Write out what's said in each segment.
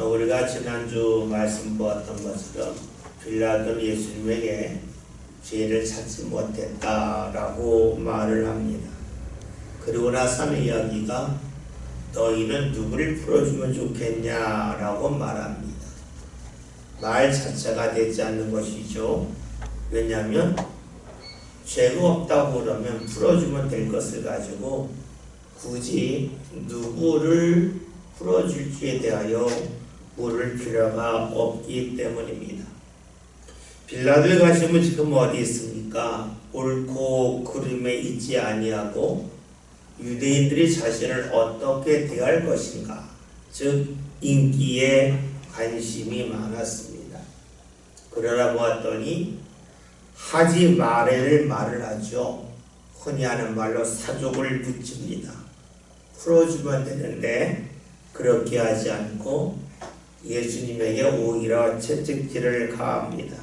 우리가 지난주 말씀 보았던 것처럼 빌라도는 예수님에게 죄를 찾지 못했다라고 말을 합니다. 그리고 나서 하는 이야기가 너희는 누구를 풀어주면 좋겠냐라고 말합니다. 말 자체가 되지 않는 것이죠. 왜냐하면 죄가 없다고 그러면 풀어주면 될 것을 가지고 굳이 누구를 풀어줄지에 대하여 물을 필요가 없기 때문입니다. 빌라도에 가시면 지금 어디 있습니까? 옳고 그름에 있지 아니하고 유대인들이 자신을 어떻게 대할 것인가, 즉 인기에 관심이 많았습니다. 그러나 보았더니 하지 말아야를 말을 하죠. 흔히 하는 말로 사족을 붙입니다. 풀어주면 되는데 그렇게 하지 않고 예수님에게 오히려 채찍질을 가합니다.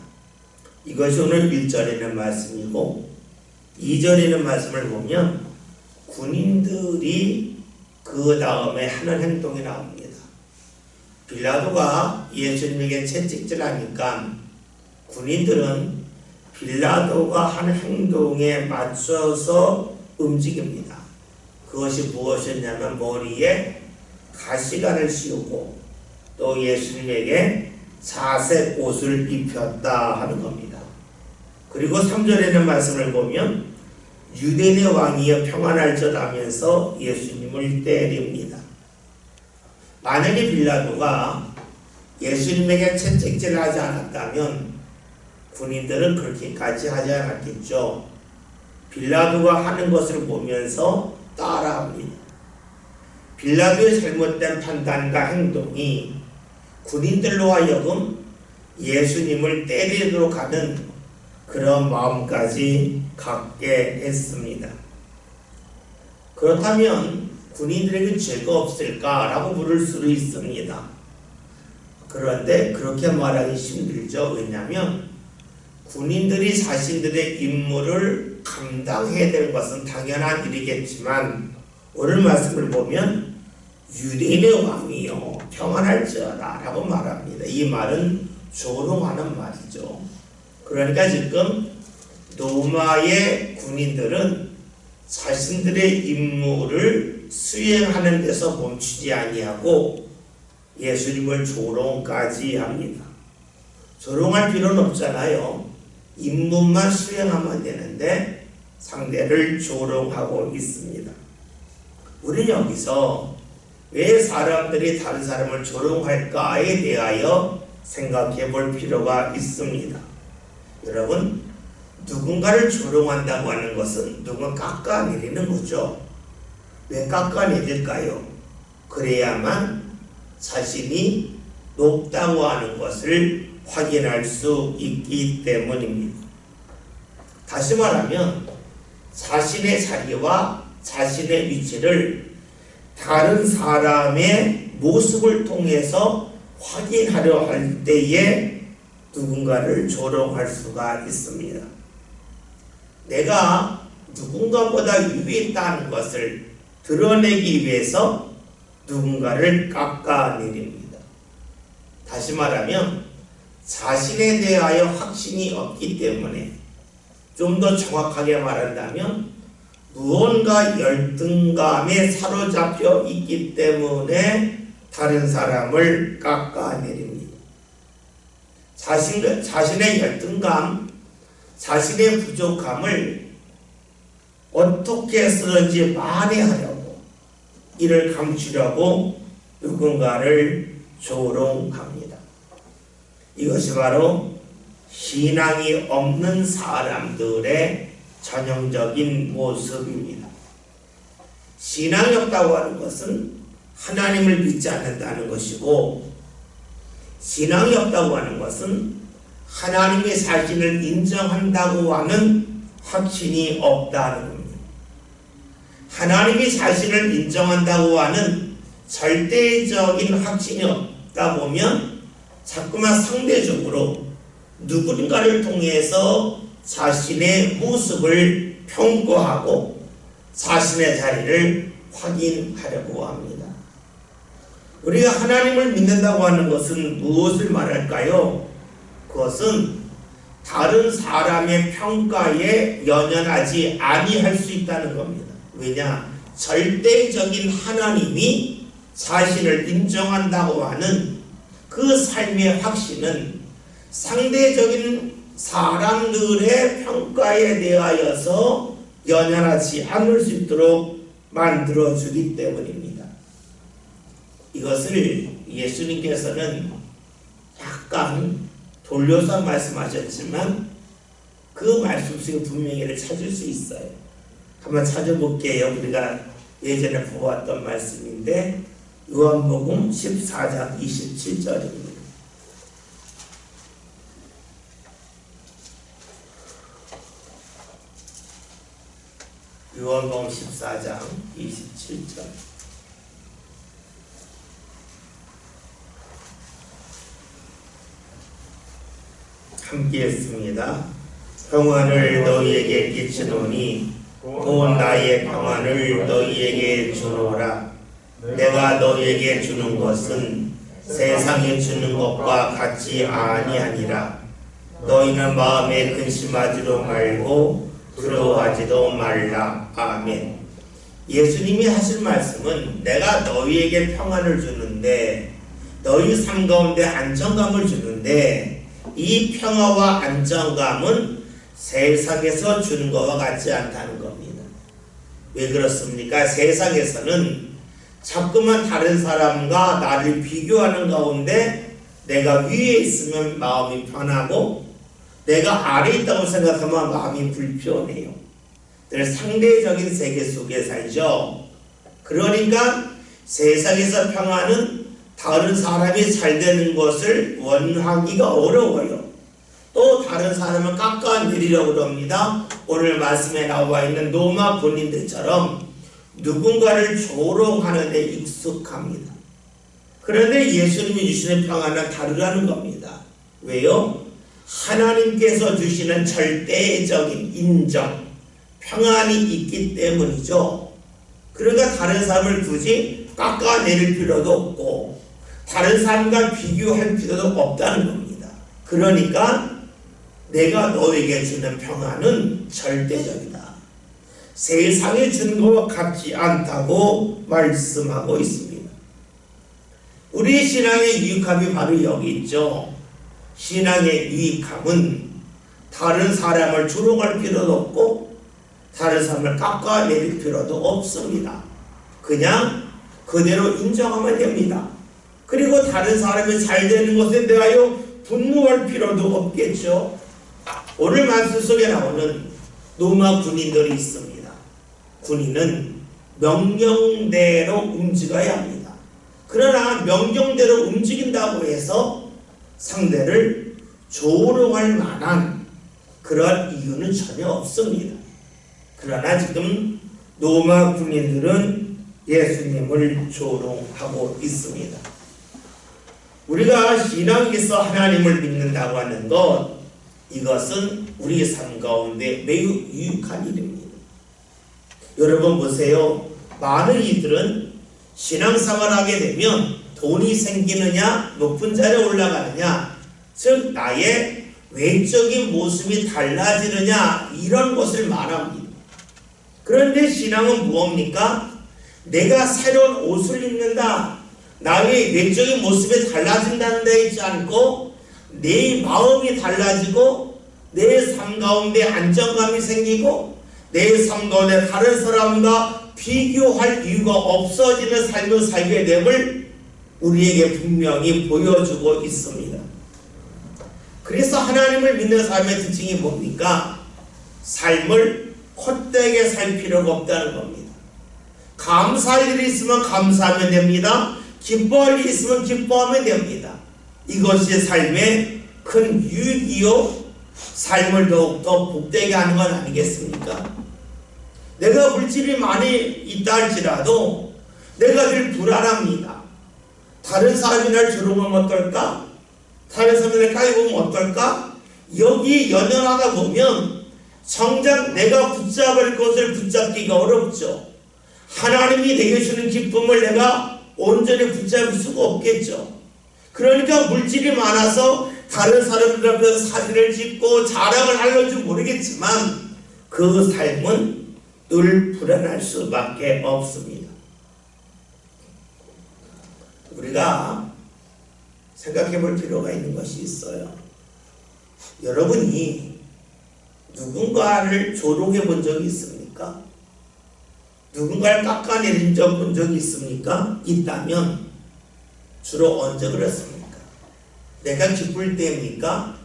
이것이 오늘 1절에 있는 말씀이고 2절에 있는 말씀을 보면 군인들이 그 다음에 하는 행동이 나옵니다. 빌라도가 예수님에게 채찍질하니까 군인들은 빌라도가 하는 행동에 맞춰서 움직입니다. 그것이 무엇이었냐면 머리에 가시관을 씌우고 또 예수님에게 자색 옷을 입혔다 하는 겁니다. 그리고 3절에 있는 말씀을 보면 유대인의 왕이여 평안할지어다 하면서 예수님을 때립니다. 만약에 빌라도가 예수님에게 채찍질을 하지 않았다면 군인들은 그렇게까지 하지 않았겠죠. 빌라도가 하는 것을 보면서 따라합니다. 빌라도의 잘못된 판단과 행동이 군인들로 하여금 예수님을 때리도록 하는 그런 마음까지 갖게 했습니다. 그렇다면 군인들에게 죄가 없을까라고 물을 수도 있습니다. 그런데 그렇게 말하기 힘들죠. 왜냐하면 군인들이 자신들의 임무를 감당해야 될 것은 당연한 일이겠지만 오늘 말씀을 보면 유대인의 왕이요 평안할지어다 라고 말합니다. 이 말은 조롱하는 말이죠. 그러니까 지금 로마의 군인들은 자신들의 임무를 수행하는 데서 멈추지 아니하고 예수님을 조롱까지 합니다. 조롱할 필요는 없잖아요. 임무만 수행하면 되는데 상대를 조롱하고 있습니다. 우리는 여기서 왜 사람들이 다른 사람을 조롱할까에 대하여 생각해 볼 필요가 있습니다. 여러분, 누군가를 조롱한다고 하는 것은 누군가 깎아내리는 거죠. 왜 깎아내릴까요? 그래야만 자신이 높다고 하는 것을 확인할 수 있기 때문입니다. 다시 말하면 자신의 자리와 자신의 위치를 다른 사람의 모습을 통해서 확인하려 할 때에 누군가를 조롱할 수가 있습니다. 내가 누군가보다 위에 있다는 것을 드러내기 위해서 누군가를 깎아내립니다. 다시 말하면 자신에 대하여 확신이 없기 때문에, 좀 더 정확하게 말한다면 무언가 열등감에 사로잡혀 있기 때문에 다른 사람을 깎아내립니다. 자신의 열등감, 자신의 부족함을 어떻게 해서든지 만회하려고, 이를 감추려고 누군가를 조롱합니다. 이것이 바로 신앙이 없는 사람들의 전형적인 모습입니다. 신앙이 없다고 하는 것은 하나님을 믿지 않는다는 것이고, 신앙이 없다고 하는 것은 하나님의 자신을 인정한다고 하는 확신이 없다는 겁니다. 하나님이 자신을 인정한다고 하는 절대적인 확신이 없다 보면 자꾸만 상대적으로 누군가를 통해서 자신의 모습을 평가하고 자신의 자리를 확인하려고 합니다. 우리가 하나님을 믿는다고 하는 것은 무엇을 말할까요? 그것은 다른 사람의 평가에 연연하지 아니할 수 있다는 겁니다. 왜냐? 절대적인 하나님이 자신을 인정한다고 하는 그 삶의 확신은 상대적인 사람들의 평가에 대하여서 연연하지 않을 수 있도록 만들어주기 때문입니다. 이것을 예수님께서는 약간 돌려서 말씀하셨지만 그 말씀 속에 분명히를 찾을 수 있어요. 한번 찾아볼게요. 우리가 예전에 보았던 말씀인데 요한복음 14장 27절입니다. 요한복음 14장 27절. 함께 했습니다. 평안을 너희에게 끼치노니 곧 나의 평안을 너희에게 주노라. 내가 너희에게 주는 것은 세상에 주는 것과 같지 아니하니라. 너희는 마음에 근심하지도 말고 두려워하지도 말라. 아멘. 예수님이 하신 말씀은 내가 너희에게 평안을 주는데 너희 삶 가운데 안정감을 주는데 이 평화와 안정감은 세상에서 주는 것과 같지 않다는 겁니다. 왜 그렇습니까? 세상에서는 자꾸만 다른 사람과 나를 비교하는 가운데 내가 위에 있으면 마음이 편하고 내가 아래에 있다고 생각하면 마음이 불편해요. 늘 상대적인 세계 속에 살죠. 그러니까 세상에서 평화는 다른 사람이 잘 되는 것을 원하기가 어려워요. 또 다른 사람을 깎아내리려고 합니다. 오늘 말씀에 나와 있는 로마 군인들처럼 누군가를 조롱하는 데 익숙합니다. 그런데 예수님이 주시는 평안은 다르다는 겁니다. 왜요? 하나님께서 주시는 절대적인 인정, 평안이 있기 때문이죠. 그러니까 다른 사람을 굳이 깎아내릴 필요도 없고 다른 사람과 비교할 필요도 없다는 겁니다. 그러니까 내가 너에게 주는 평안은 절대적이다. 세상에 주는 것과 같지 않다고 말씀하고 있습니다. 우리 신앙의 유익함이 바로 여기 있죠. 신앙의 유익함은 다른 사람을 조롱할 필요도 없고 다른 사람을 깎아내릴 필요도 없습니다. 그냥 그대로 인정하면 됩니다. 그리고 다른 사람이 잘 되는 것에 대하여 분노할 필요도 없겠죠. 오늘 말씀 속에 나오는 로마 군인들이 있습니다. 군인은 명령대로 움직여야 합니다. 그러나 명령대로 움직인다고 해서 상대를 조롱할 만한 그런 이유는 전혀 없습니다. 그러나 지금 로마 군인들은 예수님을 조롱하고 있습니다. 우리가 신앙에서 하나님을 믿는다고 하는 것, 이것은 우리 삶 가운데 매우 유익한 일입니다. 여러분 보세요. 많은 이들은 신앙생활을 하게 되면 돈이 생기느냐, 높은 자리에 올라가느냐, 즉 나의 외적인 모습이 달라지느냐, 이런 것을 말합니다. 그런데 신앙은 무엇입니까? 내가 새로운 옷을 입는다, 나의 외적인 모습이 달라진다는 데 있지 않고 내 마음이 달라지고 내 삶 가운데 안정감이 생기고 내 삶 가운데 다른 사람과 비교할 이유가 없어지는 삶을 살게 됨을 우리에게 분명히 보여주고 있습니다. 그래서 하나님을 믿는 삶의 특징이 뭡니까? 삶을 헛되게 살 필요가 없다는 겁니다. 감사할 일이 있으면 감사하면 됩니다. 기뻐할 일이 있으면 기뻐하면 됩니다. 이것이 삶의 큰 유익이요, 삶을 더욱더 복되게 하는 건 아니겠습니까? 내가 물질이 많이 있다 할지라도 내가 늘 불안합니다. 다른 사람이 날 조롱하면 어떨까? 다른 사람이 날 까이보면 어떨까? 여기 연연하다 보면 정작 내가 붙잡을 것을 붙잡기가 어렵죠. 하나님이 내게 주는 기쁨을 내가 온전히 붙잡을 수가 없겠죠. 그러니까 물질이 많아서 다른 사람들 앞에서 사진을 찍고 자랑을 하려는지 모르겠지만 그 삶은 늘 불안할 수밖에 없습니다. 우리가 생각해 볼 필요가 있는 것이 있어요. 여러분이 누군가를 조롱해 본 적이 있습니까? 누군가를 깎아내린 적 본 적이 있습니까? 있다면 주로 언제 그렇습니까? 내가 기쁠 때입니까?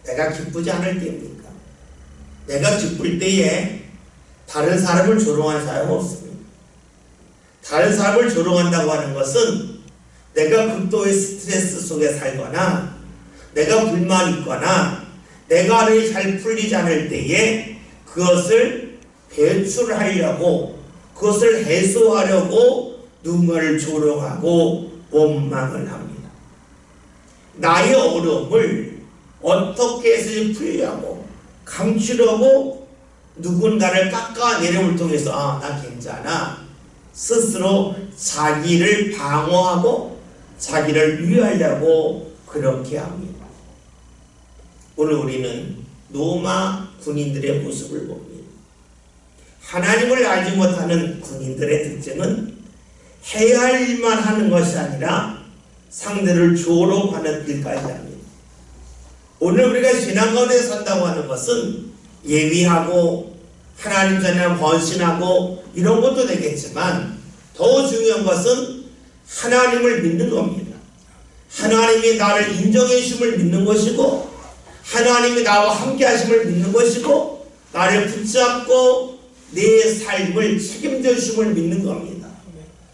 내가 기쁘지 않을 때입니까? 내가 기쁠 때에 다른 사람을 조롱한 사람 없습니다. 다른 사람을 조롱한다고 하는 것은 내가 극도의 스트레스 속에 살거나 내가 불만이 있거나 내가 일이 잘 풀리지 않을 때에 그것을 배출하려고 그것을 해소하려고 누군가를 조롱하고 원망을 합니다. 나의 어려움을 어떻게 해서 풀려고 감추려고 누군가를 깎아내림을 통해서 나 괜찮아 스스로 자기를 방어하고 자기를 위하려고 그렇게 합니다. 오늘 우리는 로마 군인들의 모습을 봅니다. 하나님을 알지 못하는 군인들의 특징은 해야 할 일만 하는 것이 아니라 상대를 조롱하는 일까지 합니다. 오늘 우리가 신앙 가운데 산다고 하는 것은 예비하고 하나님 전에 헌신하고 이런 것도 되겠지만 더 중요한 것은 하나님을 믿는 겁니다. 하나님이 나를 인정해 주심을 믿는 것이고 하나님이 나와 함께 하심을 믿는 것이고 나를 붙잡고 내 삶을 책임져 주심을 믿는 겁니다.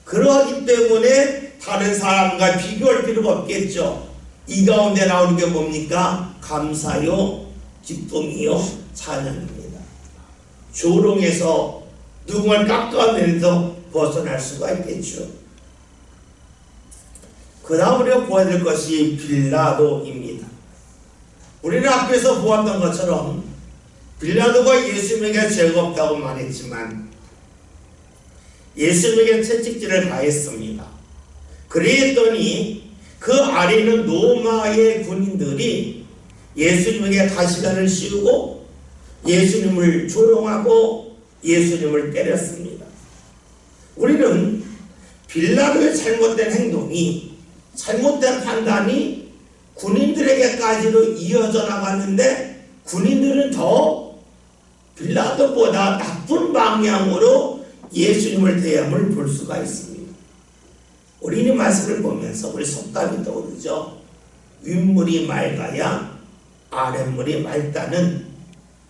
그러하기 때문에 다른 사람과 비교할 필요가 없겠죠. 이 가운데 나오는 게 뭡니까? 감사요, 기쁨이요, 찬양입니다. 조롱에서 누군가를 깎아내면서 벗어날 수가 있겠죠. 그 다음 우리가 보아야 될 것이 빌라도입니다. 우리는 앞에서 보았던 것처럼 빌라도가 예수님에게 죄가 없다고 말했지만 예수님에게 채찍질을 가했습니다. 그랬더니 그 아래 있는 로마의 군인들이 예수님에게 가시관을 씌우고 예수님을 조롱하고 예수님을 때렸습니다. 우리는 빌라도의 잘못된 행동이 잘못된 판단이 군인들에게까지도 이어져 나갔는데 군인들은 더 빌라도보다 나쁜 방향으로 예수님을 대함을 볼 수가 있습니다. 우리는 말씀을 보면서 우리 속담이 떠오르죠. 윗물이 맑아야 아랫물이 맑다는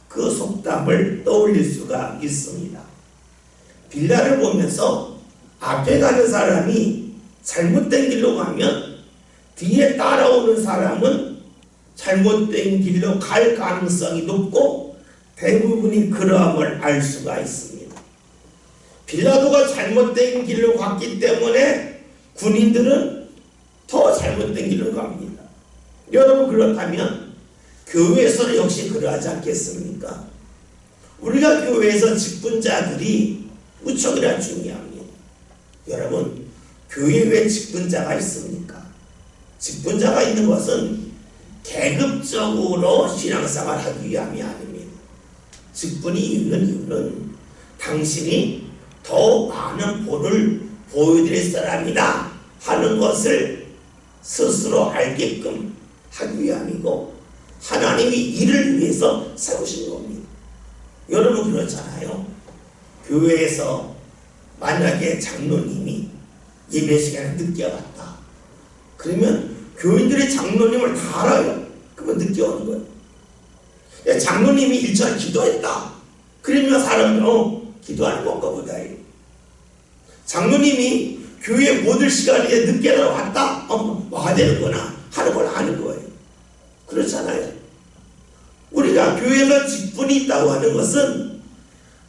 그 속담을 떠올릴 수가 있습니다. 빌라를 보면서 앞에 가는 사람이 잘못된 길로 가면 뒤에 따라오는 사람은 잘못된 길로 갈 가능성이 높고 대부분이 그러함을 알 수가 있습니다. 빌라도가 잘못된 길로 갔기 때문에 군인들은 더 잘못된 길로 갑니다. 여러분 그렇다면 교회에서는 역시 그러하지 않겠습니까? 우리가 교회에서 직분자들이 무척이나 중요합니다. 여러분 교회에 왜 직분자가 있습니까? 직분자가 있는 것은 계급적으로 신앙생활을 하기 위함이 아닙니다. 직분이 있는 이유는 당신이 더 많은 본을 보여드릴 사람이다 하는 것을 스스로 알게끔 하기 위함이고 하나님이 이를 위해서 세우신 겁니다. 여러분 그렇잖아요. 교회에서 만약에 장로님이 예배 시간에 늦게 왔다. 그러면 교인들이 장로님을 다 알아요. 그러면 늦게 오는 거예요. 장로님이 일절 기도했다. 그러면 사람은 기도하는 건가 보다. 장로님이 교회 못 올 시간에 늦게 왔다. 와야 되는구나 하는 걸 아는 거예요. 그렇잖아요. 우리가 교회에서 직분이 있다고 하는 것은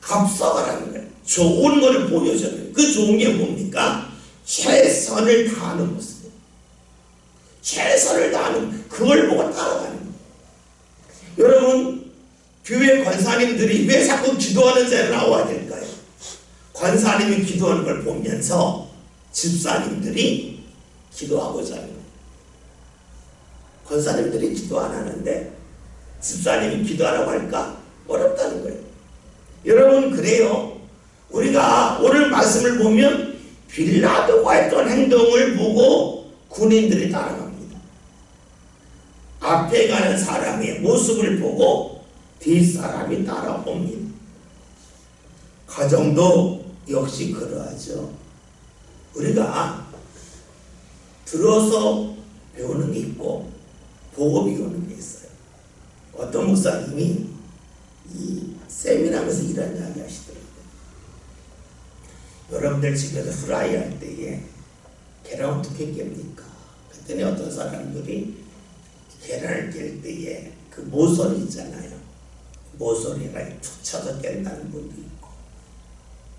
합성하라는 거예요. 좋은 것을 보여줘요. 그 좋은 게 뭡니까? 최선을 다하는 모습. 최선을 다하는 그걸 보고 따라가는 거예요. 여러분 교회 권사님들이 왜 자꾸 기도하는 자리에 나와야 될까요? 권사님이 기도하는 걸 보면서 집사님들이 기도하고자 하는 거예요. 권사님들이 기도 안 하는데 집사님이 기도하라고 할까? 어렵다는 거예요. 여러분, 그래요. 우리가 오늘 말씀을 보면 빌라도가 했던 행동을 보고 군인들이 따라갑니다. 앞에 가는 사람의 모습을 보고 뒷사람이 따라옵니다. 가정도 역시 그러하죠. 우리가 들어서 배우는 게 있고 보고 배우는 게 있어요. 어떤 목사님이 이 세미나에서 이런 이야기 하시더라고요. 여러분들 집에서 프라이 할 때에 계란 어떻게 깹니까? 그랬더니 어떤 사람들이 계란을 깰 때에 그 모서리 있잖아요. 모서리가 툭 쳐서 깬다는 분도 있고,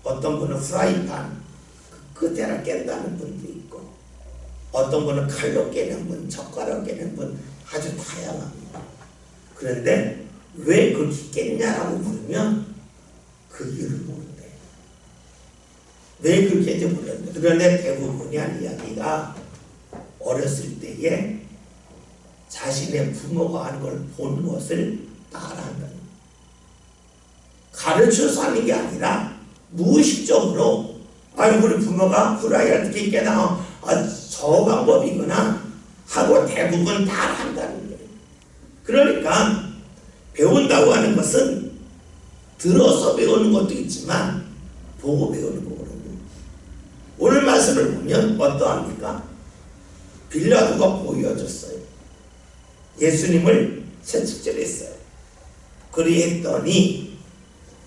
어떤 분은 프라이팬 그 끝에를 깬다는 분도 있고, 어떤 분은 칼로 깨는 분, 젓가락 깨는 분, 아주 다양합니다. 그런데 왜 그렇게 깼냐라고 물으면 그 이유를 모른대요. 왜 그렇게 했는지 모르는데, 그런데 대부분이 한 이야기가 어렸을 때에 자신의 부모가 하는 걸 본 것을 따라한다는 거예요. 가르쳐서 하는 게 아니라 무의식적으로 우리 부모가 후라이를 어떻게 깨나 저 방법이구나 하고 대부분 다 한다는 거예요. 그러니까 배운다고 하는 것은 들어서 배우는 것도 있지만 보고 배우는 거거든요. 오늘 말씀을 보면 어떠합니까? 빌라도가 보여줬어요. 예수님을 채찍질했어요. 그리했더니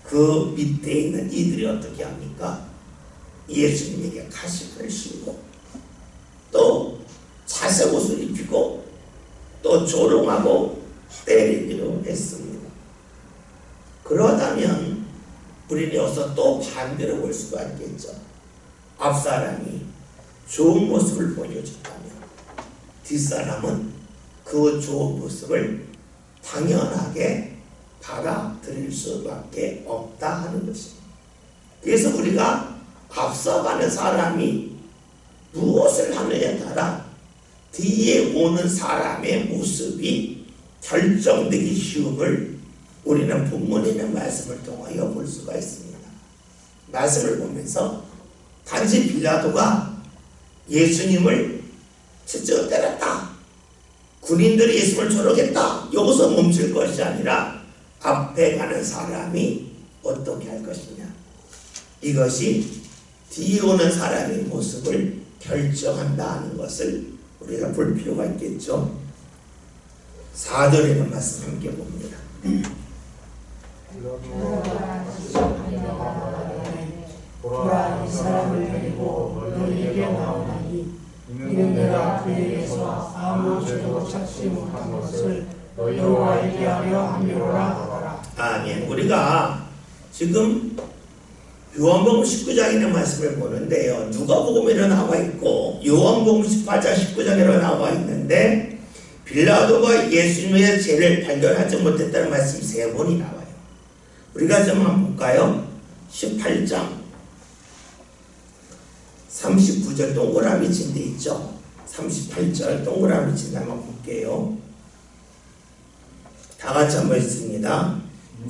그 밑에 있는 이들이 어떻게 합니까? 예수님에게 가시를 씌우고 또 자색 옷을 입히고 또 조롱하고 때리기로 했습니다. 그러다면 우리는 여기서 또 반대로 볼 수가 있겠죠. 앞사람이 좋은 모습을 보여줬다면 뒷사람은 그 좋은 모습을 당연하게 받아들일 수밖에 없다 하는 것입니다. 그래서 우리가 앞서가는 사람이 무엇을 하느냐에 따라 뒤에 오는 사람의 모습이 결정되기 쉬움을 우리는 본문에 있는 말씀을 통하여 볼 수가 있습니다. 말씀을 보면서 단지 빌라도가 예수님을 채찍으로 때렸다, 군인들이 예수님을 조롱했다, 여기서 멈출 것이 아니라 앞에 가는 사람이 어떻게 할 것이냐, 이것이 뒤에 오는 사람의 모습을 결정한다는 것을 우리가 볼 필요가 있겠죠. 4절에 있는 말씀 함께 봅니다. 보라, 이 사람을 데리고 너희에게 나오나니 이는 내가 그에게서 아무 죄도 찾지 못한 것을 너희로 알게 하려 함이로라. 아멘. 우리가 지금 요한복음 19장에 있는 말씀을 보는데요, 누가복음에도 나와 있고 요한복음 18장 19장에도 나와 있는데 빌라도가 예수님의 죄를 발견하지 못했다는 말씀이 3번이 나와요. 우리가 좀 한번 볼까요? 18장 39절 동그라미 친 데 있죠. 38절 동그라미 친 데 한번 볼게요. 다 같이 한번 읽습니다.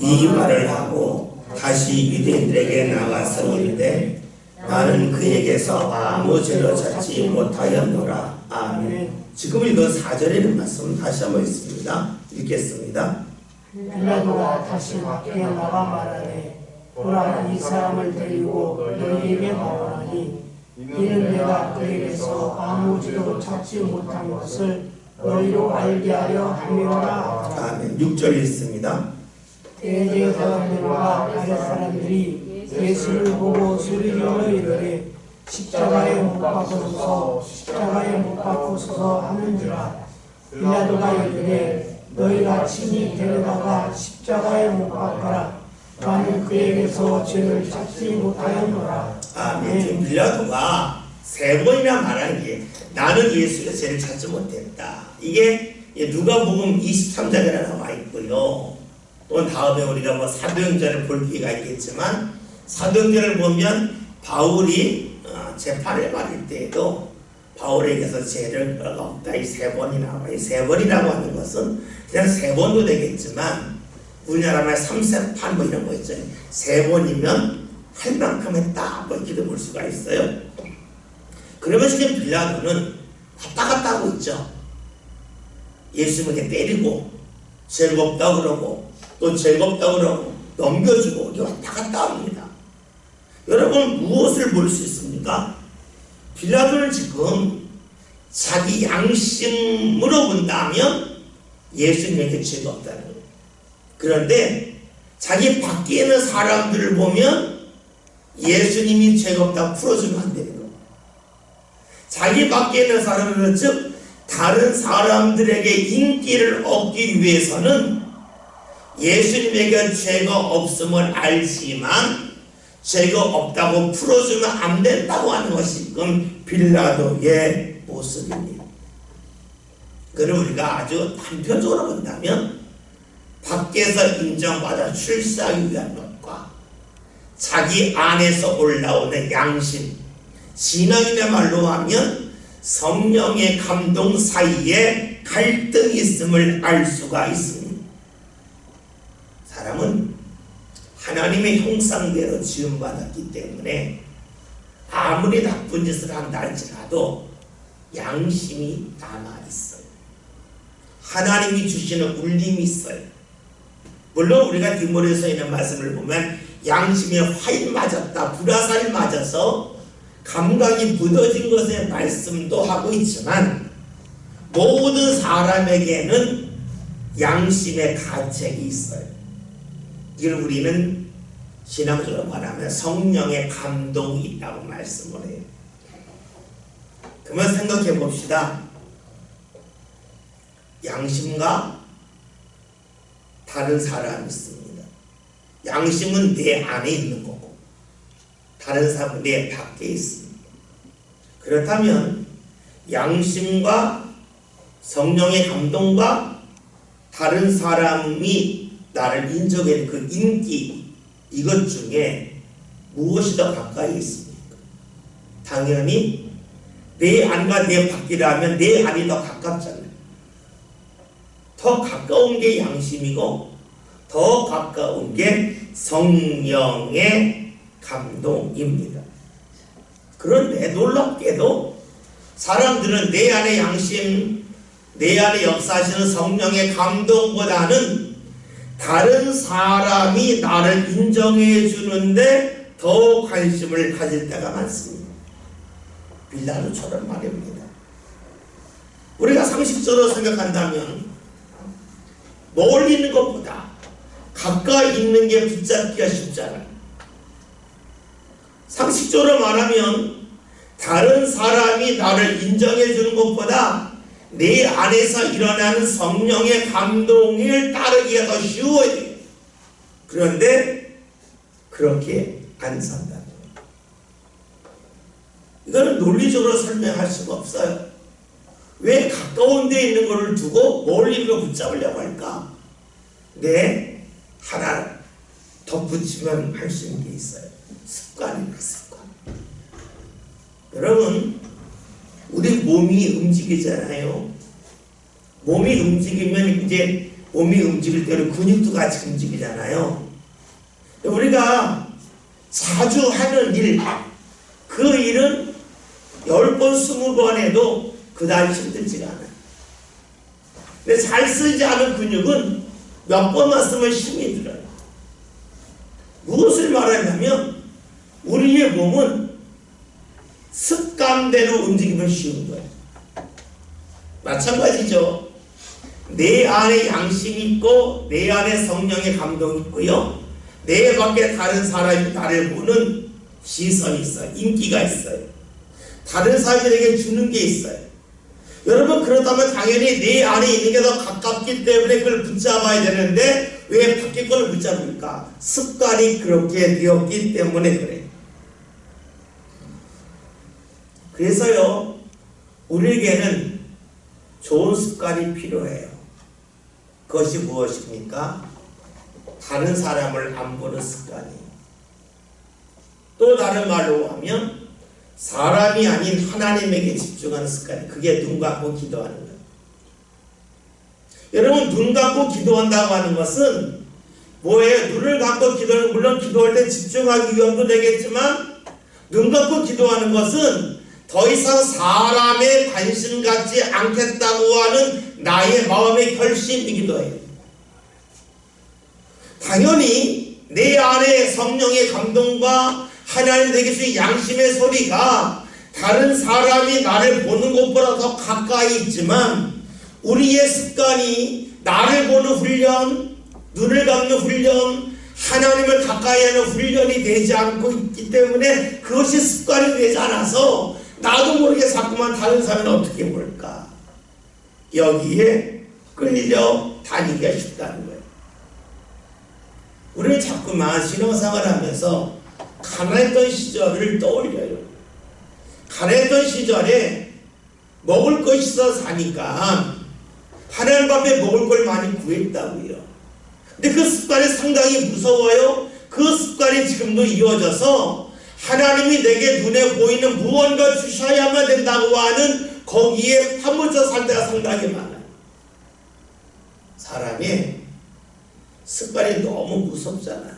이 말을 하고 다시 유대인들에게 나가서 이르되 나는 그에게서 아무 죄도 찾지 못하였노라. 아멘. 지금 읽은 4절에 있는 말씀 다시 한번 읽습니다. 읽겠습니다. 빌라도가 다시 밖에 나가 말하되 보라, 이 사람을 데리고 너희에게 나오나니 이는 내가 그에게서 아무 죄도 찾지 못한 것을 너희로 알게 하려 함이로라. 아멘. 6절 읽습니다. 대제사장들과 바리 사람들이 예수를 보고 소리지어 이르되 십자가에 못 박으소서, 십자가에 못 박으소서 하는지라. 빌라도가 이르되 너희가 친히 데려다가 십자가에 못 박아라. 나는 그에게서 죄를 찾지 못하였노라. 아멘. 지금 빌라도가 3번이나 말한 게 나는 예수의 죄를 찾지 못했다. 이게 누가복음 23장에 나와 있고요. 또 다음에 우리가 뭐 사도행전을 볼 기회가 있겠지만 사도행전을 보면 바울이 재판을 받을 때에도 바울에게서 죄를 없다 이 3번이 나와요. 이 3번이라고 하는 것은 그냥 3번도 되겠지만 우리나라 말 3세판 뭐 이런 거 있잖아요. 3번이면 할 만큼 했다 뭐 이렇게 볼 수가 있어요. 그러면 지금 빌라도는 왔다 갔다 하고 있죠. 예수님에게 때리고 즐겁다 그러고 또 즐겁다 그러고 넘겨주고 이게 왔다 갔다 합니다. 여러분 무엇을 볼 수 있습니까? 빌라도는 지금 자기 양심으로 본다면 예수님에게 죄가 없다는 거예요. 그런데 자기 밖에 있는 사람들을 보면 예수님이 죄가 없다고 풀어주면 안 되는 거예요. 자기 밖에 있는 사람들은 즉 다른 사람들에게 인기를 얻기 위해서는 예수님에게 죄가 없음을 알지만 죄가 없다고 풀어주면 안 된다고 하는 것이 지금 빌라도의 모습입니다. 그럼 우리가 아주 단편적으로 본다면 밖에서 인정받아 출세하기 위한 것과 자기 안에서 올라오는 양심, 신앙인의 말로 하면 성령의 감동 사이에 갈등이 있음을 알 수가 있습니다. 사람은 하나님의 형상대로 지음받았기 때문에 아무리 나쁜 짓을 한다 할지라도 양심이 남아있어요. 하나님이 주시는 울림이 있어요. 물론 우리가 디모데서 있는 말씀을 보면 양심에 화인 맞았다, 불화살이 맞아서 감각이 무너진 것의 말씀도 하고 있지만 모든 사람에게는 양심의 가책이 있어요. 이걸 우리는 신앙적으로 말하면 성령의 감동이 있다고 말씀을 해요. 그러면 생각해 봅시다. 양심과 다른 사람이 있습니다. 양심은 내 안에 있는 거고 다른 사람은 내 밖에 있습니다. 그렇다면 양심과 성령의 감동과 다른 사람이 나를 인정해 그 인기 이것 중에 무엇이 더 가까이 있습니까? 당연히 내 안과 내 밖이라면 내 안이 더 가깝잖아요. 더 가까운 게 양심이고 더 가까운 게 성령의 감동입니다. 그런데 놀랍게도 사람들은 내 안의 양심, 내 안에 역사하시는 성령의 감동보다는 다른 사람이 나를 인정해 주는데 더 관심을 가질 때가 많습니다. 빌라도처럼 말입니다. 우리가 상식적으로 생각한다면 멀리 있는 것보다 가까이 있는 게 붙잡기가 쉽잖아요. 상식적으로 말하면 다른 사람이 나를 인정해 주는 것보다 내 안에서 일어나는 성령의 감동을 따르기가 더 쉬워요. 그런데 그렇게 안 산다는 거예요. 이거는 논리적으로 설명할 수가 없어요. 왜 가까운 데 있는 것을 두고 멀리 있는 걸 붙잡으려고 할까? 네, 하나 덧붙이면 할 수 있는 게 있어요. 습관입니다. 습관. 여러분 우리 몸이 움직이잖아요. 몸이 움직이면 이제 몸이 움직일 때는 근육도 같이 움직이잖아요. 우리가 자주 하는 일, 그 일은 10번, 20번 해도 그다지 힘들지가 않아요. 근데 잘 쓰지 않은 근육은 몇 번만 쓰면 힘이 들어요. 무엇을 말하냐면 우리의 몸은 습관대로 움직이면 쉬운 거예요. 마찬가지죠. 내 안에 양심이 있고 내 안에 성령의 감동이 있고요. 내 밖에 다른 사람이 나를 보는 시선이 있어요. 인기가 있어요. 다른 사람들에게 주는 게 있어요. 여러분 그렇다면 당연히 내 안에 있는 게 더 가깝기 때문에 그걸 붙잡아야 되는데 왜 밖에 걸 붙잡을까? 습관이 그렇게 되었기 때문에 그래요. 그래서요 우리에게는 좋은 습관이 필요해요. 그것이 무엇입니까? 다른 사람을 안 보는 습관이에요. 또 다른 말로 하면 사람이 아닌 하나님에게 집중하는 습관. 그게 눈 감고 기도하는 거예요. 여러분, 눈 감고 기도한다고 하는 것은 뭐예요? 눈을 감고 기도하는, 물론 기도할 때 집중하기 위함도 되겠지만, 눈 감고 기도하는 것은 더 이상 사람의 관심 갖지 않겠다고 하는 나의 마음의 결심이기도 해요. 당연히 내 안에 성령의 감동과 하나님 내게 주신 양심의 소리가 다른 사람이 나를 보는 것보다 더 가까이 있지만, 우리의 습관이 나를 보는 훈련, 눈을 감는 훈련, 하나님을 가까이 하는 훈련이 되지 않고 있기 때문에 그것이 습관이 되지 않아서 나도 모르게 자꾸만 다른 사람은 어떻게 볼까, 여기에 끌려 다니기가 쉽다는 거예요. 우리는 자꾸만 신앙생활을 하면서 가난했던 시절을 떠올려요. 가난했던 시절에 먹을 것이 있어서 사니까 하나님 앞에 먹을 걸 많이 구했다고요. 근데 그 습관이 상당히 무서워요. 그 습관이 지금도 이어져서 하나님이 내게 눈에 보이는 무언가 주셔야만 된다고 하는 거기에 파묻혀 살 때가 상당히 많아요. 사람의 습관이 너무 무섭잖아요.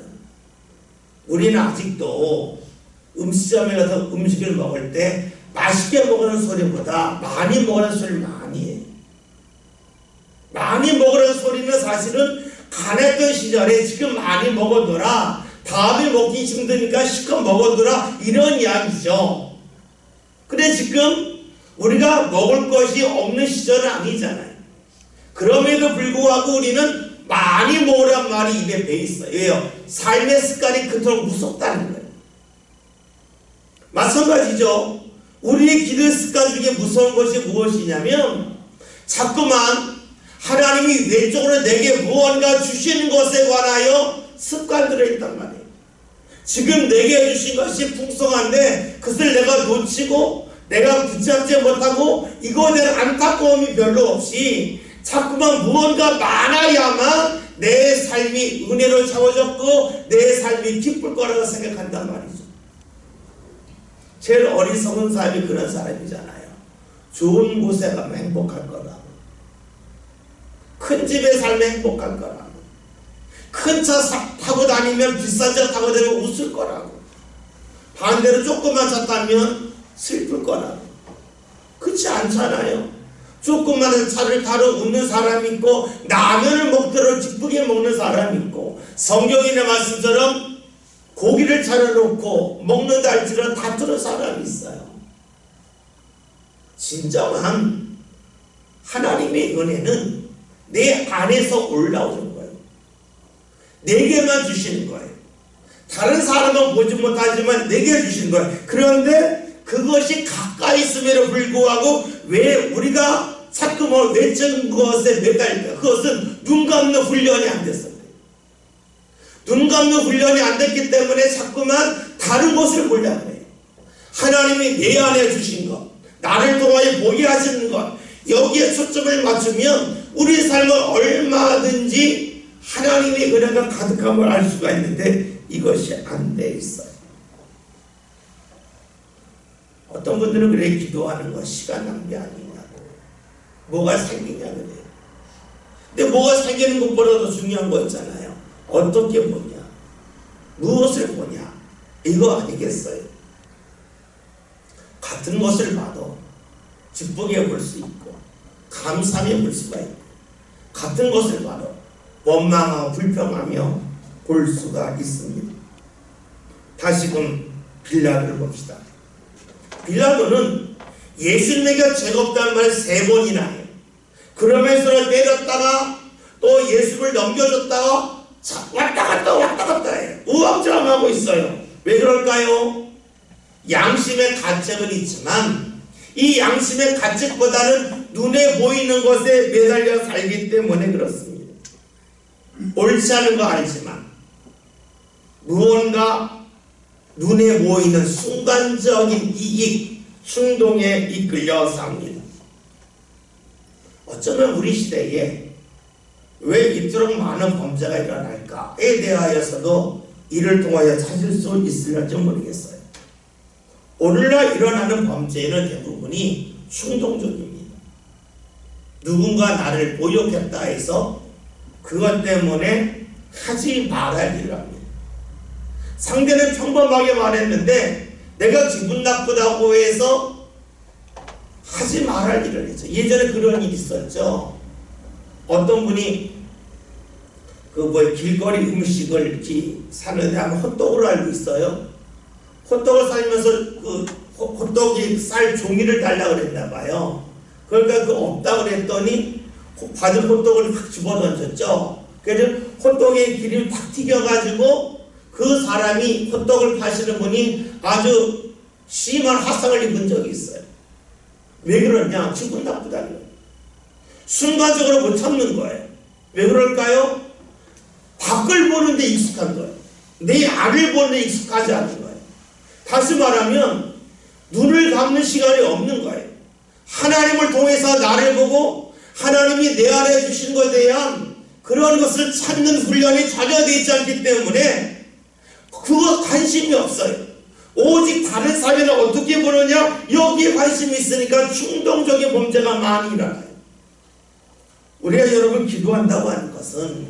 우리는 아직도 음식점에 가서 음식을 먹을 때 맛있게 먹으는 소리보다 많이 먹으는 소리를 많이 해요. 많이 먹으라는 소리는 사실은 가난했던 시절에 지금 많이 먹어둬라, 다음에 먹기 힘드니까 실컷 먹어둬라, 이런 이야기죠. 근데 지금 우리가 먹을 것이 없는 시절은 아니잖아요. 그럼에도 불구하고 우리는 많이 먹으란 말이 입에 배 있어요. 왜요? 삶의 습관이 그토록 무섭다는 거예요. 마찬가지죠. 우리의 기도 습관 중에 무서운 것이 무엇이냐면, 자꾸만 하나님이 외적으로 내게 무언가 주시는 것에 관하여 습관들이 있단 말이에요. 지금 내게 주신 것이 풍성한데 그것을 내가 놓치고 내가 붙잡지 못하고 이거에 대한 안타까움이 별로 없이 자꾸만 무언가 많아야만 내 삶이 은혜로 채워졌고 내 삶이 기쁠 거라고 생각한단 말이죠. 제일 어리석은 사람이 그런 사람이잖아요. 좋은 곳에 가면 행복할 거라고, 큰 집에 살면 행복할 거라고, 큰 차 타고 다니면, 비싼 차 타고 다니면 웃을 거라고, 반대로 조그만 차 타면 슬플 거라고. 그렇지 않잖아요. 조그만 차를 타러 웃는 사람이 있고, 라면을 먹도록 기쁘게 먹는 사람이 있고, 성경인의 말씀처럼 고기를 차려놓고 먹는다 할지라도 다투는 사람이 있어요. 진정한 하나님의 은혜는 내 안에서 올라오는 거예요. 내게만 주시는 거예요. 다른 사람은 보지 못하지만 내게 주시는 거예요. 그런데 그것이 가까이 있음에도 불구하고 왜 우리가 자꾸만 외적인 것에 매달릴까? 그것은 눈 감는 훈련이 안 됐어요. 눈 감는 훈련이 안 됐기 때문에 자꾸만 다른 것을 보려고 해요. 하나님이 내 안에 주신 것, 나를 통하여 보게 하시는 것, 여기에 초점을 맞추면 우리 삶은 얼마든지 하나님의 은혜가 가득함을 알 수가 있는데 이것이 안 돼 있어요. 어떤 분들은 그래, 기도하는 거 시간 낭비 아니냐고, 뭐가 생기냐 그래요. 근데 뭐가 생기는 것보다 더 중요한 거 있잖아요. 어떻게 보냐, 무엇을 보냐, 이거 아니겠어요? 같은 것을 봐도 기쁘게 볼 수 있고 감사하며 볼 수가 있고, 같은 것을 봐도 원망하고 불평하며 볼 수가 있습니다. 다시금 빌라도를 봅시다. 빌라도는 예수님에게 죄가 없다는 말을 3번이나 해요. 그러면서 때렸다가 또 예수를 넘겨줬다가 왔다 갔다 해요. 우왕좌왕하고 있어요. 왜 그럴까요? 양심의 가책은 있지만 이 양심의 가책보다는 눈에 보이는 것에 매달려 살기 때문에 그렇습니다. 옳지 않은 거 알지만 무언가 눈에 보이는 순간적인 이익, 충동에 이끌려 삽니다. 어쩌면 우리 시대에 왜 이토록 많은 범죄가 일어날까에 대하여서도 이를 통하여 찾을 수 있을지 모르겠어요. 오늘날 일어나는 범죄는 대부분이 충동적입니다. 누군가 나를 모욕했다 해서 그것 때문에 하지 말할 일을 합니다. 상대는 평범하게 말했는데 내가 기분 나쁘다고 해서 하지 말할 일을 했죠. 예전에 그런 일이 있었죠. 어떤 분이 길거리 음식을 이렇게 사는데 아마 헛떡을 알고 있어요. 헛떡을 살면서 그 헛떡이 쌀 종이를 달라고 그랬나 봐요. 그러니까 그 없다고 그랬더니 받은 헛떡을 확 집어던졌죠. 그래서 헛떡의 기름이 탁 튀겨가지고 그 사람이 헛떡을 파시는 분이 아주 심한 화상을 입은 적이 있어요. 왜 그러냐? 기분 나쁘다는 거예요. 순간적으로 못 참는 거예요. 왜 그럴까요? 밖을 보는데 익숙한 거예요. 내 안을 보는데 익숙하지 않은 거예요. 다시 말하면 눈을 감는 시간이 없는 거예요. 하나님을 통해서 나를 보고 하나님이 내 안에 주신 것에 대한 그런 것을 찾는 훈련이 전혀 되지 않기 때문에 그거 관심이 없어요. 오직 다른 사회는 어떻게 보느냐? 여기에 관심이 있으니까 충동적인 범죄가 많이 일어나요. 우리가 여러분 기도한다고 하는 것은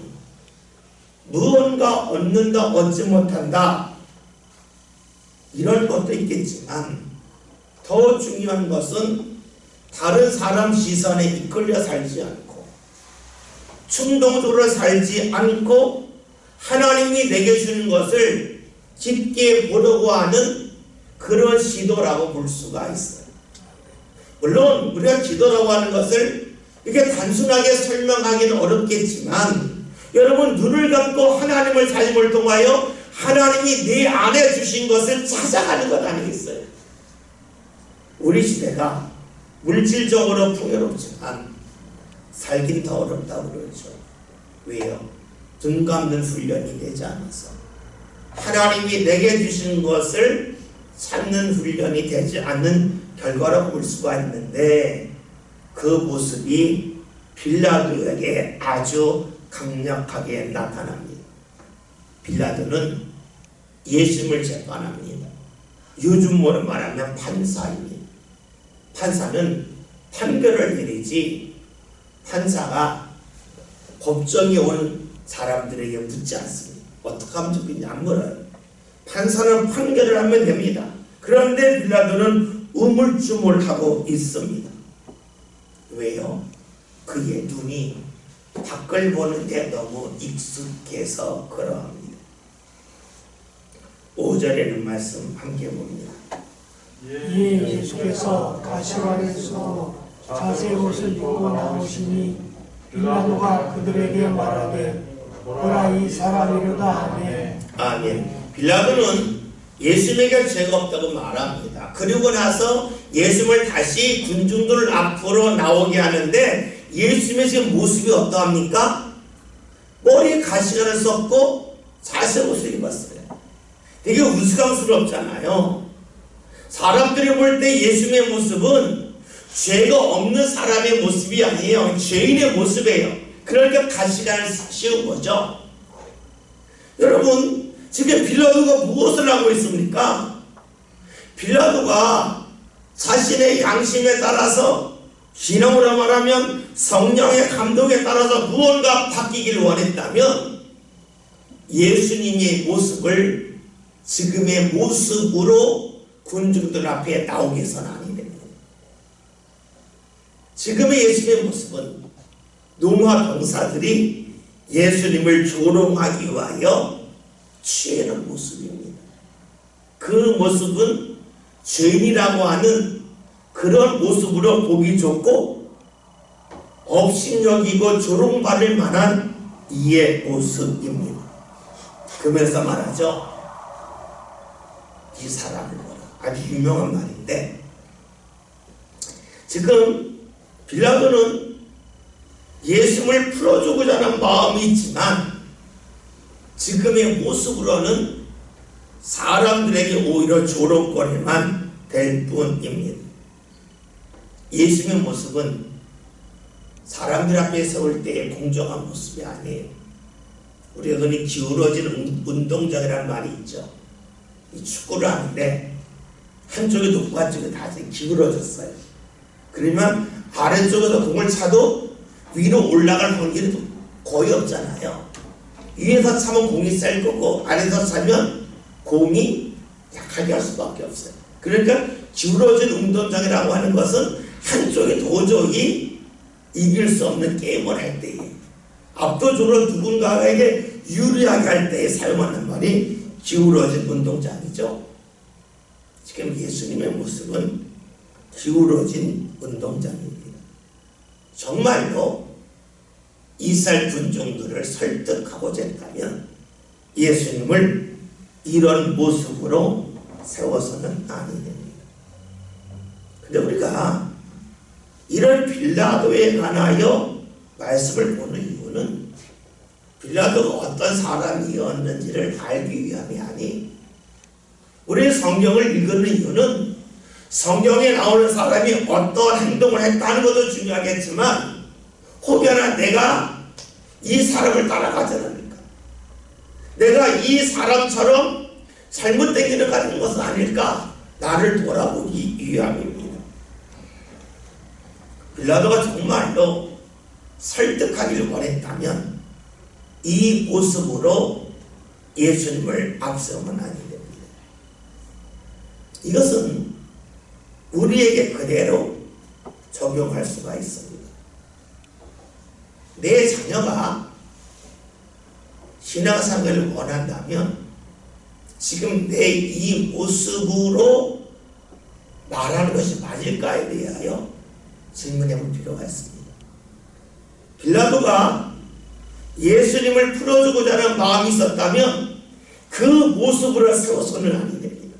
무언가 얻는다, 얻지 못한다 이런 것도 있겠지만 더 중요한 것은 다른 사람 시선에 이끌려 살지 않고 충동적으로 살지 않고 하나님이 내게 주는 것을 깊게 보려고 하는 그런 시도라고 볼 수가 있어요. 물론 우리가 기도라고 하는 것을 이렇게 단순하게 설명하기는 어렵겠지만 여러분 눈을 감고 하나님을 찾음을 통하여 하나님이 내 안에 주신 것을 찾아가는 것 아니겠어요? 우리 시대가 물질적으로 풍요롭지만 살긴 더 어렵다고 그러죠. 왜요? 눈 감는 훈련이 되지 않아서 하나님이 내게 주신 것을 찾는 훈련이 되지 않는 결과라고 볼 수가 있는데 그 모습이 빌라도에게 아주 강력하게 나타납니다. 빌라도는 예수님을 재판합니다. 요즘으로 말하면 판사입니다. 판사는 판결을 내리지 판사가 법정에 온 사람들에게 묻지 않습니다. 어떻게 하면 좋겠냐 안 물어요. 판사는 판결을 하면 됩니다. 그런데 빌라도는 우물쭈물하고 있습니다. 왜요? 그의 눈이 밖을 보는데 너무 익숙해서 그러합니다. 5절에는 말씀 함께 봅니다. 이에 예수께서 가시관을 쓰고 자색 옷을 입고 나오시니 빌라도가 그들에게 말하되 보라 이 사람이로다 하매 아멘. 빌라도는 예수님에게 죄가 없다고 말합니다. 그리고 나서 예수님을 다시 군중들 앞으로 나오게 하는데 예수님의 지금 모습이 어떠합니까? 머리에 가시관을 썼고 자색 옷을 입었어요. 되게 우스꽝스럽잖아요. 사람들이 볼 때 예수님의 모습은 죄가 없는 사람의 모습이 아니에요. 죄인의 모습이에요. 그러니까 가시관을 씌운 거죠. 여러분 지금 빌라도가 무엇을 하고 있습니까? 빌라도가 자신의 양심에 따라서 신앙으로 말하면 성령의 감동에 따라서 무언가 바뀌기를 원했다면 예수님의 모습을 지금의 모습으로 군중들 앞에 나오게 해서는 아니 됩니다. 지금의 예수님의 모습은 노마 병사들이 예수님을 조롱하기 위하여 취하는 모습입니다. 그 모습은 죄인이라고 하는 그런 모습으로 보기 좋고 업신여기고 조롱받을 만한 이의 모습입니다. 그러면서 말하죠. 이 사람을 보라. 아주 유명한 말인데 지금 빌라도는 예수님을 풀어주고자 하는 마음이 있지만 지금의 모습으로는 사람들에게 오히려 조롱거리만 될 뿐입니다. 예수님의 모습은 사람들 앞에 세울 때의 공정한 모습이 아니에요. 우리가 흔히 기울어지는 운동장이라는 말이 있죠. 이 축구를 하는데 한쪽이 높고 한쪽이 다 기울어졌어요. 그러면 아래쪽에서 공을 차도 위로 올라갈 확률이 거의 없잖아요. 위에서 차면 공이 셀 거고 아래에서 차면 공이 약하게 할 수밖에 없어요. 그러니까 기울어진 운동장이라고 하는 것은 한쪽이 도저히 이길 수 없는 게임을 할 때에 압도적으로 누군가에게 유리하게 할 때에 사용하는 말이 기울어진 운동장이죠. 지금 예수님의 모습은 기울어진 운동장입니다. 정말로 이스라엘 군중들을 설득하고자 했다면 예수님을 이런 모습으로 세워서는 아니 됩니다. 근데 우리가 이런 빌라도에 관하여 말씀을 보는 이유는 빌라도가 어떤 사람이었는지를 알기 위함이 아니, 우리 성경을 읽는 이유는 성경에 나오는 사람이 어떤 행동을 했다는 것도 중요하겠지만 혹여나 내가 이 사람을 따라가지 않을까, 내가 이 사람처럼 잘못된 길을 가는 것은 아닐까, 나를 돌아보기 위함입니다. 빌라도가 정말로 설득하기를 원했다면 이 모습으로 예수님을 앞세우면 아니 됩니다. 이것은 우리에게 그대로 적용할 수가 있습니다. 내 자녀가 신앙생활을 원한다면 지금 내 이 모습으로 말하는 것이 맞을까에 대하여 질문해 볼 필요가 있습니다. 빌라도가 예수님을 풀어주고자 하는 마음이 있었다면 그 모습으로 세워서는 아니 됩니다.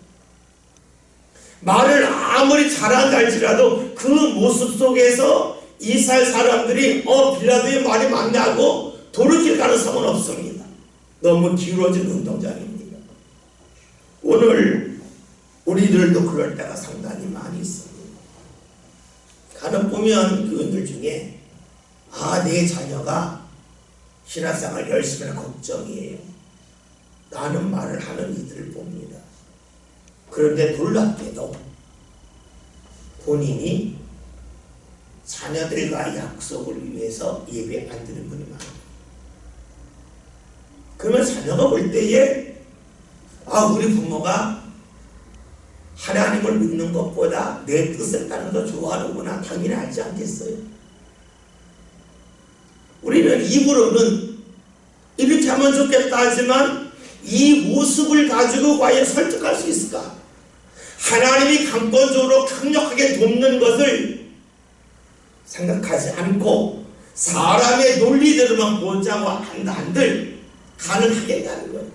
말을 아무리 잘한다 할지라도 그 모습 속에서 이스라엘 사람들이 빌라도의 말이 맞냐고 돌이킬 가능성은 없습니다. 너무 기울어진 운동장입니다. 오늘 우리들도 그럴 때가 상당히 많이 있습니다. 간혹 보면 교인들 중에 내 자녀가 신앙생활 열심히 하는 걱정이에요. 라는 말을 하는 이들을 봅니다. 그런데 놀랍게도 본인이 자녀들과 약속을 위해서 예배 안 드는 분이 많아요. 그러면 자녀가 볼 때에 우리 부모가 하나님을 믿는 것보다 내 뜻을 따르는 더 좋아하는구나 당연히 알지 않겠어요? 우리는 입으로는 이렇게 하면 좋겠다 하지만 이 모습을 가지고 과연 설득할 수 있을까? 하나님이 강권적으로 강력하게 돕는 것을 생각하지 않고 사람의 논리대로만 보자고 한다 한들 가능하겠다는 거예요.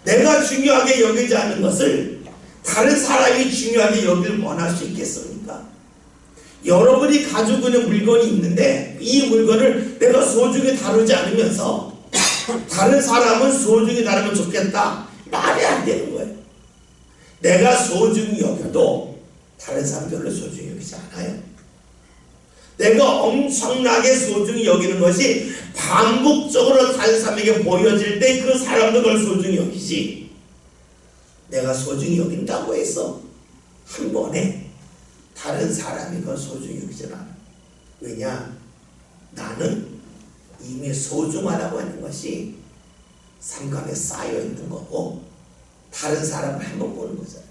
내가 중요하게 여기지 않는 것을 다른 사람이 중요하게 여길 원할 수 있겠습니까? 여러분이 가지고 있는 물건이 있는데 이 물건을 내가 소중히 다루지 않으면서 다른 사람은 소중히 다루면 좋겠다, 말이 안 되는 거예요. 내가 소중히 여겨도 다른 사람 별로 소중히 여기지 않아요. 내가 엄청나게 소중히 여기는 것이 반복적으로 다른 사람에게 보여질 때 그 사람도 그걸 소중히 여기지, 내가 소중히 여긴다고 해서 한 번에 다른 사람이 그걸 소중히 여기지 않아. 왜냐? 나는 이미 소중하다고 하는 것이 삼각에 쌓여 있는 거고 다른 사람을 한번 보는 거잖아요.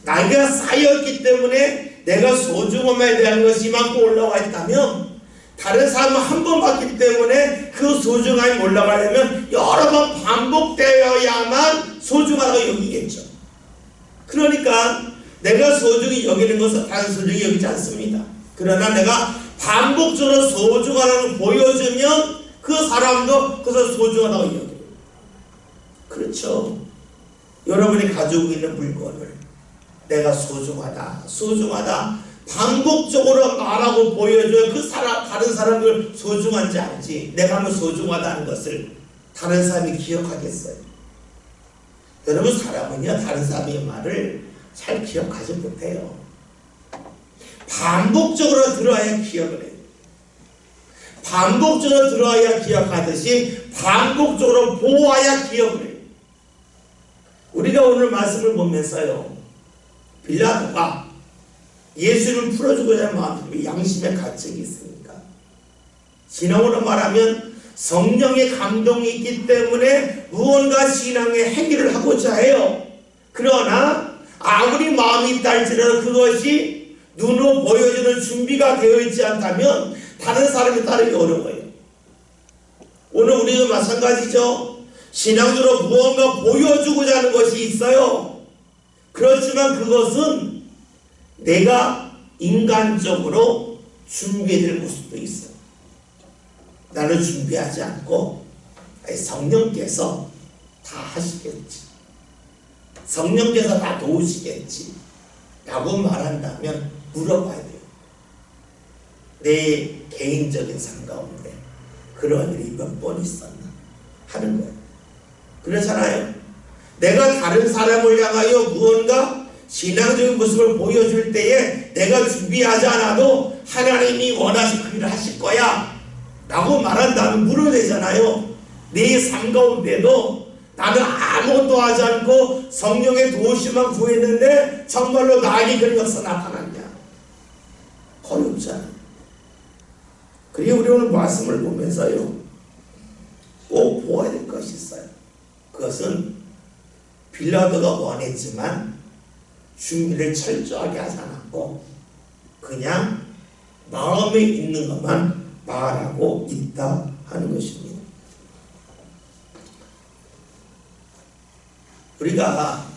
나이가 쌓여있기 때문에 내가 소중함에 대한 것이 이만큼 올라와 있다면 다른 사람은 한 번 봤기 때문에 그 소중함이 올라가려면 여러 번 반복되어야만 소중하다고 여기겠죠. 그러니까 내가 소중히 여기는 것은 다른 소중히 여기지 않습니다. 그러나 내가 반복적으로 소중하다고 보여주면 그 사람도 그것을 소중하다고 여겨요. 그렇죠. 여러분이 가지고 있는 물건을 내가 소중하다 반복적으로 말하고 보여줘야 그 사람, 다른 사람들 소중한지 알지. 내가 하면 소중하다는 것을 다른 사람이 기억하겠어요? 여러분, 사람은요 다른 사람의 말을 잘 기억하지 못해요. 반복적으로 들어야 기억을 해요. 반복적으로 들어야 기억하듯이 반복적으로 보아야 기억을 해요. 우리가 오늘 말씀을 보면서요, 빌라도가 예수를 풀어주고자 하는 마음이 양심의 가책이 있습니까? 신앙으로 말하면 성령의 감동이 있기 때문에 무언가 신앙의 행위를 하고자 해요. 그러나 아무리 마음이 있다 할지라도 그것이 눈으로 보여주는 준비가 되어 있지 않다면 다른 사람이 따르기 어려워요. 오늘 우리도 마찬가지죠. 신앙으로 무언가 보여주고자 하는 것이 있어요. 그렇지만 그것은 내가 인간적으로 준비될 모습도 있어요. 나는 준비하지 않고 성령께서 다 하시겠지, 성령께서 다 도우시겠지 라고 말한다면 물어봐야 돼요. 내 개인적인 삶 가운데 그런 일이 몇 번 있었나 하는 거예요. 그렇잖아요. 내가 다른 사람을 향하여 무언가 신앙적인 모습을 보여줄 때에 내가 준비하지 않아도 하나님이 원하신 그 일을 하실 거야 라고 말한다면 물어야 되잖아요. 내 삶 가운데도 나는 아무것도 하지 않고 성령의 도우심만 구했는데 정말로 나에게 그런 것이 나타났냐? 거의 없잖아요. 그리고 우리 오늘 말씀을 보면서요, 꼭 보아야 될 것이 있어요. 그것은 빌라도가 원했지만 준비를 철저하게 하지 않았고 그냥 마음에 있는 것만 말하고 있다 하는 것입니다. 우리가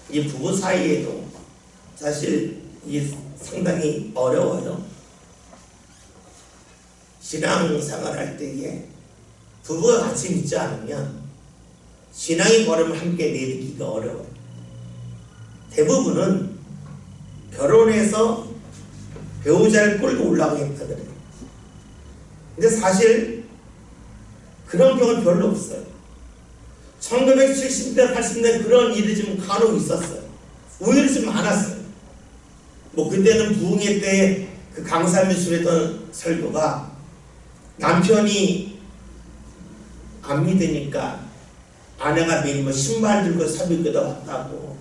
이 부부 사이에도 사실 이 상당히 어려워요. 신앙생활 할 때에 부부가 같이 믿지 않으면 신앙의 걸음을 함께 내딛기가 어려워요. 대부분은 결혼해서 배우자를 끌고 올라가겠다 그래요. 근데 사실 그런 경우는 별로 없어요. 1970대, 80대 그런 일이 좀 간혹 있었어요. 오히려 좀 많았어요. 그때는 부흥회 때 그 강사면서 했던 설교가 남편이 안 믿으니까 아내가 매일 신발 들고 새벽기도 왔다고,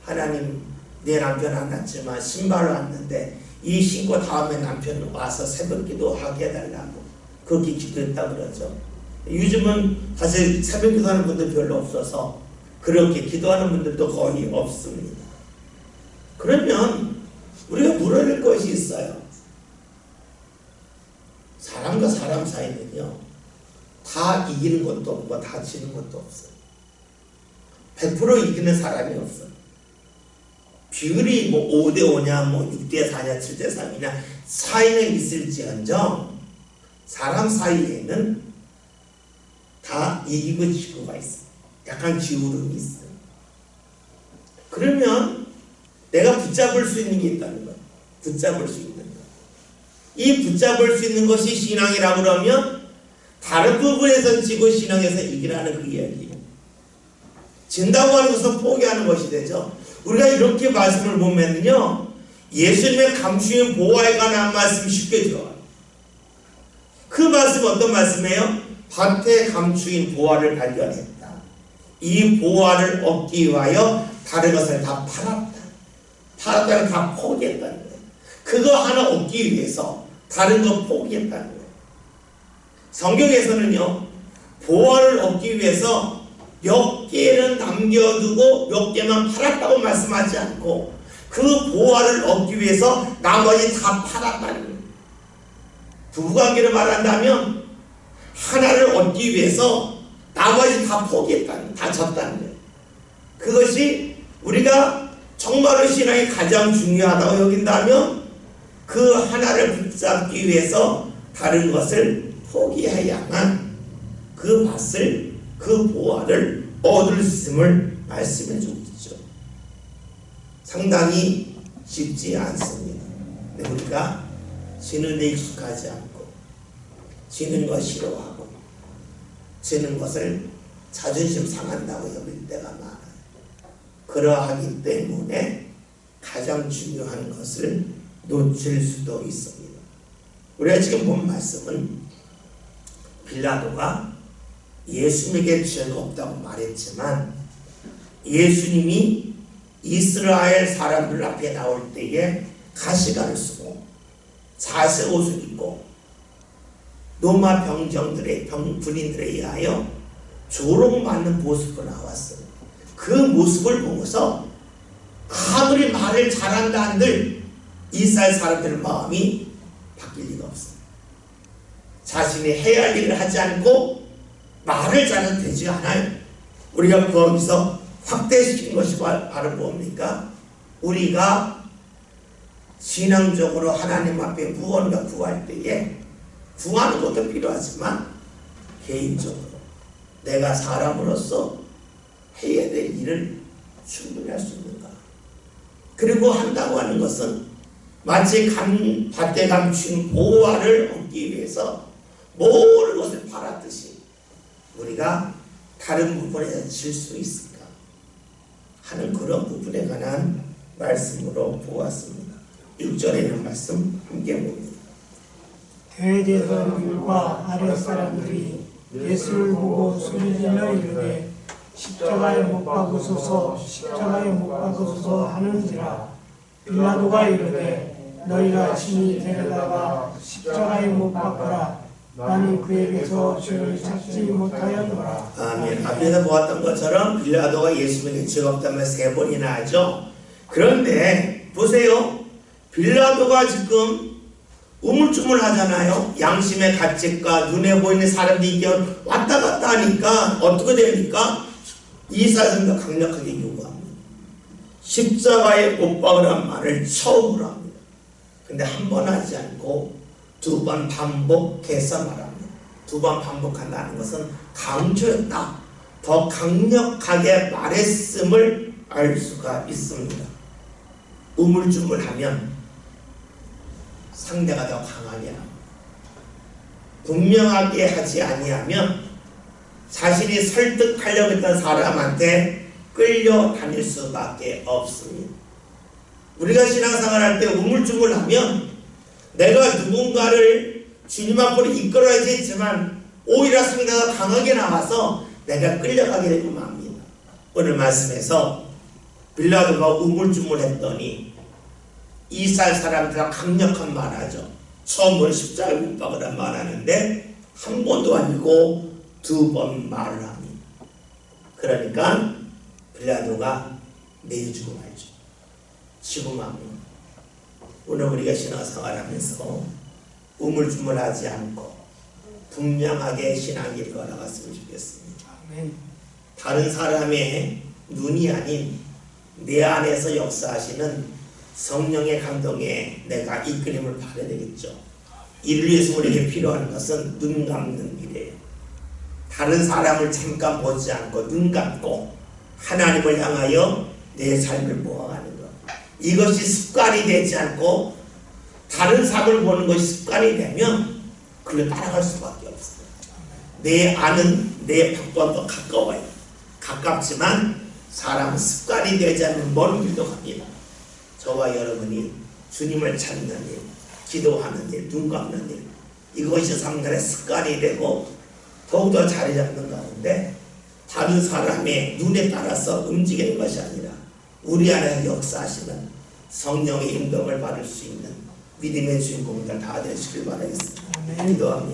하나님 내 남편 안 왔지만 신발을 왔는데 이 신고 다음에 남편 와서 새벽기도 하게 해달라고 그렇게 기도했다고 그러죠. 요즘은 사실 새벽기도 하는 분들 별로 없어서 그렇게 기도하는 분들도 거의 없습니다. 그러면 우리가 물어야 될 것이 있어요. 사람과 사람 사이는요, 다 이기는 것도 없고 다 지는 것도 없어요. 100% 이기는 사람이 없어요. 비율이 5대5냐 6대4냐 7대3이냐 차이는 있을지언정 사람 사이에는 다 이기고 지고가 있어요. 약간 기울음이 있어요. 그러면 내가 붙잡을 수 있는 게 있다는 거예요. 붙잡을 수 있는 거. 이 붙잡을 수 있는 것이 신앙이라고 그러면 다른 부분에서 지고 신앙에서 이기라는 그 이야기예요. 진다고 하는 것은 포기하는 것이 되죠. 우리가 이렇게 말씀을 보면요, 예수님의 감추인 보화에 관한 말씀이 쉽게 들어와요. 그 말씀은 어떤 말씀이에요? 밭에 감추인 보화를 발견했다. 이 보화를 얻기 위하여 다른 것을 다 팔았다. 팔았다는 다 포기했다는 거예요. 그거 하나 얻기 위해서 다른 거 포기했다는 거예요. 성경에서는요, 보화를 얻기 위해서 몇 개는 남겨두고 몇 개만 팔았다고 말씀하지 않고 그 보화를 얻기 위해서 나머지 다 팔았다는 거예요. 부부관계를 말한다면 하나를 얻기 위해서 나머지 다 포기했다는 거예요. 다 졌다는 거예요. 그것이 우리가 정말로 신앙이 가장 중요하다고 여긴다면 그 하나를 붙잡기 위해서 다른 것을 포기해야만 그 밭을, 그 보화를 얻을 수 있음을 말씀해 주고 있죠. 상당히 쉽지 않습니다. 근데 우리가 지는 데 익숙하지 않고 지는 것 싫어하고 지는 것을 자존심 상한다고 여길 때가 많아요. 그러하기 때문에 가장 중요한 것을 놓칠 수도 있습니다. 우리가 지금 본 말씀은 빌라도가 예수님에게 죄가 없다고 말했지만 예수님이 이스라엘 사람들 앞에 나올 때에 가시관을 쓰고 자색 옷을 입고 로마 군인들에 의하여 조롱받는 모습으로 나왔어요. 그 모습을 보고서 아무리 말을 잘한다 한들 이스라엘 사람들의 마음이 바뀔 리가 없어요. 자신이 해야 할 일을 하지 않고 말을 잘해도 되지 않아요. 우리가 거기서 확대시킨 것이 바로 뭡니까? 우리가 신앙적으로 하나님 앞에 무언가 구할 때에 구하는 것도 필요하지만 개인적으로 내가 사람으로서 해야 될 일을 충분히 할 수 있는가? 그리고 한다고 하는 것은 마치 밭에 감춘 보화를 얻기 위해서 모든 것을 팔았듯이 우리가 다른 부분에 질 수 있을까 하는 그런 부분에 관한 말씀으로 보았습니다. 6절에 있는 말씀 함께 봅니다. 대제사장들과 아랫사람들이 예수를 보고 소리질러 이르되 십자가에 못 박으소서 십자가에 못 박으소서 하는지라. 빌라도가 이르되 너희가 친히 데려다가 십자가에 못 박으라. 나는 그에게서 죄를 찾지 못하였노라. 아멘. 앞에서 보았던 것처럼 빌라도가 예수님에게 죄가 없다며 3번이나 하죠. 그런데 보세요. 빌라도가 지금 우물쭈물 하잖아요. 양심의 가책과 눈에 보이는 사람들이 왔다 갔다 하니까 어떻게 됩니까? 이사야가 강력하게 요구합니다. 십자가에 못 박으란 말을 처음으로 합니다. 근데 한 번 하지 않고 2번 반복해서 말합니다. 2번 반복한다는 것은 강조했다. 더 강력하게 말했음을 알 수가 있습니다. 우물쭈물하면 상대가 더 강하게 합니다. 분명하게 하지 아니하면 자신이 설득하려고 했던 사람한테 끌려다닐 수밖에 없습니다. 우리가 신앙생활할 때 우물쭈물하면 내가 누군가를 주님 앞으로 이끌어야지 했지만 오히려 상대가 강하게 나와서 내가 끌려가게 되고 맙니다. 오늘 말씀에서 빌라도가 우물쭈물했더니 이스라엘 사람들은 강력한 말하죠. 처음으로 십자가에 못 박으라 말하는데 한 번도 아니고 2번 말을 합니다. 그러니까 빌라도가 내주고 말죠. 지금합니다. 오늘 우리가 신앙생활하면서 우물쭈물하지 않고 분명하게 신앙을 걸어갔으면 좋겠습니다. 아멘. 다른 사람의 눈이 아닌 내 안에서 역사하시는 성령의 감동에 내가 이끌림을 받아야 되겠죠. 이를 위해서 우리에게 필요한 것은 눈 감는 일이에요. 다른 사람을 잠깐 보지 않고 눈 감고 하나님을 향하여 내 삶을 모아가는 것. 이것이 습관이 되지 않고 다른 사람을 보는 것이 습관이 되면 그걸 따라갈 수밖에 없어요. 내 안은 내 밖과 더 가까워요. 가깝지만 사람은 습관이 되지 않는 먼 길도 갑니다. 저와 여러분이 주님을 찾는 일, 기도하는 일, 눈 감는 일, 이것이 상당히 습관이 되고 더욱더 자리 잡는 가운데 다른 사람의 눈에 따라서 움직이는 것이 아니라 우리 안에 역사하시는 성령의 인도를 받을 수 있는 믿음의 주인공들 다 되시길 바라겠습니다. 아멘. 기도합니다.